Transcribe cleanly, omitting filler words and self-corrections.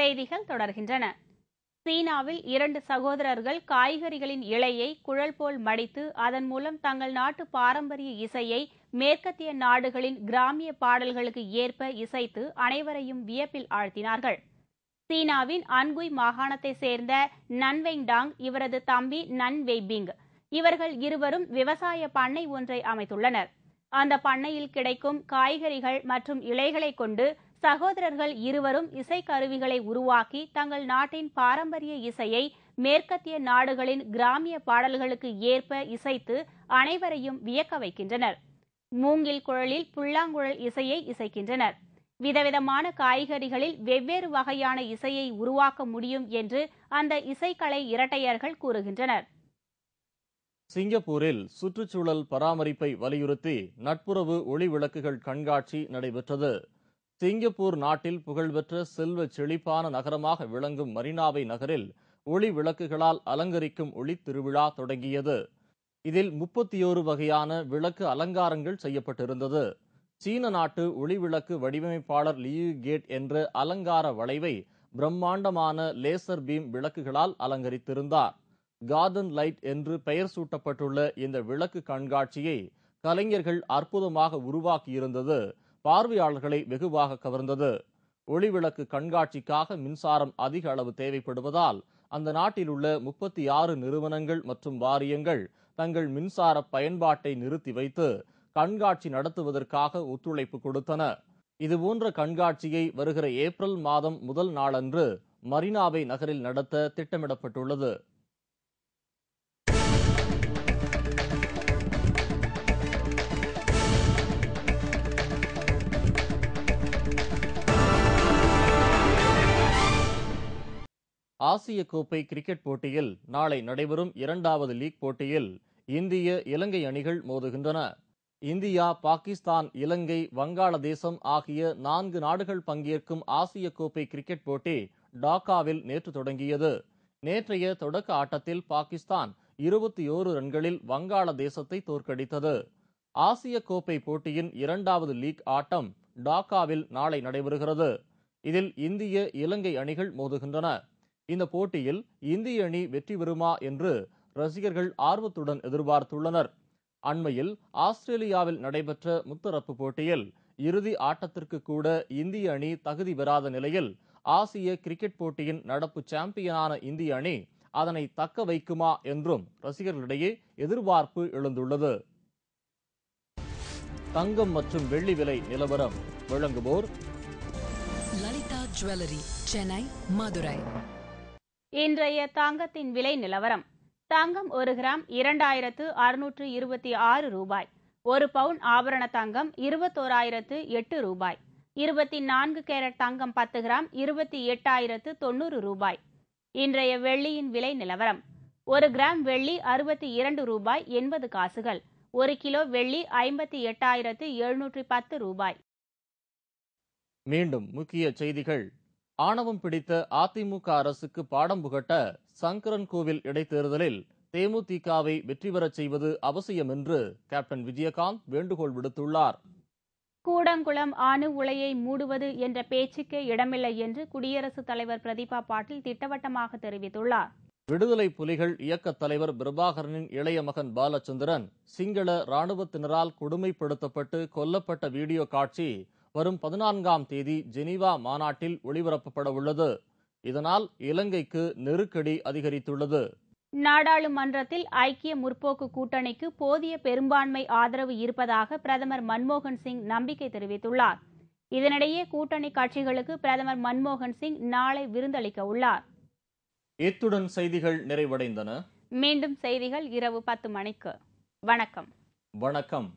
செய்திகள் தொடர்கின்றன. சீனாவில் 2 சகோதரர்கள் காய்கறிகளின் இலையை குழல் போல் மடித்து அதன் மூலம் தங்கள் நாட்டு பாரம்பரிய இசையை மேற்கத்திய நாடுகளின் கிராமிய பாடல்களுக்கு ஏற்ப இசைத்து அனைவரையும் வியப்பில் ஆழ்த்தினார்கள். சீனாவின் அன்குய் மாகாணத்தைச் சேர்ந்த நன் வெங்டாங், இவரது தம்பி நன் வெய்பிங், இவர்கள் இருவரும் விவசாய பண்ணை ஒன்றை அமைத்துள்ளனர். அந்த பண்ணையில் கிடைக்கும் காய்கறிகள் மற்றும் இலைகளை கொண்டு சகோதரர்கள் இருவரும் இசைக்கருவிகளை உருவாக்கி தங்கள் நாட்டின் பாரம்பரிய இசையை மேற்கத்திய நாடுகளின் கிராமிய பாடல்களுக்கு ஏற்ப இசைத்து அனைவரையும் வியக்க வைக்கின்றனர். மூங்கில் குழலில் புல்லாங்குழல் இசையை இசைக்கின்றனர். விதவிதமான காய்கறிகளில் வெவ்வேறு வகையான இசையை உருவாக்க முடியும் என்று அந்த இசைக்கலை இரட்டையர்கள் கூறுகின்றனர். சிங்கப்பூரில் சுற்றுச்சூழல் பராமரிப்பை வலியுறுத்தி நட்புறவு ஒளி விளக்குகள் கண்காட்சி நடைபெற்றது. சிங்கப்பூர் நாட்டில் புகழ்பெற்ற செல்வ செழிப்பான நகரமாக விளங்கும் மரீனாவை நகரில் ஒளி விளக்குகளால் அலங்கரிக்கும் ஒளி திருவிழா தொடங்கியது. இதில் 31 வகையான விளக்கு அலங்காரங்கள் செய்யப்பட்டிருந்தது. சீன நாட்டு ஒளி விளக்கு வடிவமைப்பாளர் லியூ கேட் என்ற அலங்கார வளைவை பிரம்மாண்டமான லேசர் பீம் விளக்குகளால் அலங்கரித்திருந்தார். கார்டன் லைட் என்று பெயர் சூட்டப்பட்டுள்ள இந்த விளக்கு கண்காட்சியை கலைஞர்கள் அற்புதமாக உருவாக்கியிருந்தது பார்வையாளர்களை வெகுவாக கவர்ந்தது. ஒளிவிளக்கு கண்காட்சிக்காக மின்சாரம் அதிக அளவு தேவைப்படுவதால் அந்த நாட்டில் உள்ள 36 நிறுவனங்கள் மற்றும் வாரியங்கள் தங்கள் மின்சார பயன்பாட்டை நிறுத்தி வைத்து கண்காட்சி நடத்துவதற்காக ஒத்துழைப்பு கொடுத்தன. இதுபோன்ற கண்காட்சியை வருகிற ஏப்ரல் மாதம் முதல் நாளன்று மரீனாவை நகரில் நடத்த திட்டமிடப்பட்டுள்ளது. ஆசிய கோப்பை கிரிக்கெட் போட்டியில் நாளை நடைபெறும் 2வது லீக் போட்டியில் இந்திய இலங்கை அணிகள் மோதுகின்றன. இந்தியா, பாகிஸ்தான், இலங்கை, வங்காளதேசம் ஆகிய 4 நாடுகள் பங்கேற்கும் ஆசிய கோப்பை கிரிக்கெட் போட்டி டாக்காவில் நேற்று தொடங்கியது. நேற்றைய தொடக்க ஆட்டத்தில் பாகிஸ்தான் 21 ரன்களில் வங்காளதேசத்தை தோற்கடித்தது. ஆசிய கோப்பை போட்டியின் 2வது லீக் ஆட்டம் டாக்காவில் நாளை நடைபெறுகிறது. இதில் இந்திய, இலங்கை அணிகள் மோதுகின்றன. இந்த போட்டியில் இந்திய அணி வெற்றி பெறுமா என்று ரசிகர்கள் ஆர்வத்துடன் எதிர்பார்த்துள்ளனர். அண்மையில் ஆஸ்திரேலியாவில் நடைபெற்ற முத்தரப்பு போட்டியில் இறுதி ஆட்டத்திற்கு கூட இந்திய அணி தகுதி பெறாத நிலையில் ஆசிய கிரிக்கெட் போட்டியின் நடப்பு சாம்பியனான இந்திய அணி அதனை தக்க வைக்குமா என்றும் ரசிகர்களிடையே எதிர்பார்ப்பு எழுந்துள்ளது. தங்கம் மற்றும் வெள்ளி விலை நிலவரம் வழங்குவோர் லலிதா ஜுவல்லரி, சென்னை, மதுரை. இன்றைய தங்கத்தின் விலை நிலவரம். தங்கம் 1 கிராம் 2626 ரூபாய். 1 பவுன் ஆபரண தங்கம் 21,008 ரூபாய். 24 கேரட் தங்கம் 10 கிராம் 28,090 ரூபாய். இன்றைய வெள்ளியின் விலை நிலவரம். 1 கிராம் வெள்ளி 62 ரூபாய் 80 காசுகள். 1 கிலோ வெள்ளி 58,710 ரூபாய். மீண்டும் முக்கிய செய்திகள். ஆணவம் பிடித்த அதிமுக அரசுக்கு பாடம் புகட்ட சங்கரன் கோவில் இடைத்தேர்தலில் தேமுதிகவை வெற்றி பெறச் செய்வது அவசியம் என்று கேப்டன் விஜயகாந்த் வேண்டுகோள் விடுத்துள்ளார். கூடங்குளம் அணு உலையை மூடுவது என்ற பேச்சுக்கே இடமில்லை என்று குடியரசுத் தலைவர் பிரதீபா பாட்டீல் திட்டவட்டமாக தெரிவித்துள்ளார். விடுதலை புலிகள் இயக்கத் தலைவர் பிரபாகரனின் இளைய மகன் பாலச்சந்திரன் சிங்கள இராணுவத்தினரால் கொடுமைப்படுத்தப்பட்டு கொல்லப்பட்ட வீடியோ காட்சி வரும் 14ஆம் தேதி ஜெனீவா மாநாட்டில் ஒளிபரப்பப்பட உள்ளது. இதனால் இலங்கைக்கு நெருக்கடி அதிகரித்துள்ளது. நாடாளுமன்றத்தில் ஐக்கிய முற்போக்கு கூட்டணிக்கு போதிய பெரும்பான்மை ஆதரவு இருப்பதாக பிரதமர் மன்மோகன் சிங் நம்பிக்கை தெரிவித்துள்ளார். இதனிடையே கூட்டணி கட்சிகளுக்கு பிரதமர் மன்மோகன் சிங் நாளை விருந்தளிக்க உள்ளார். இத்துடன் செய்திகள் நிறைவடைந்தன. மீண்டும் செய்திகள் இரவு 10 மணிக்கு. வணக்கம். வணக்கம்.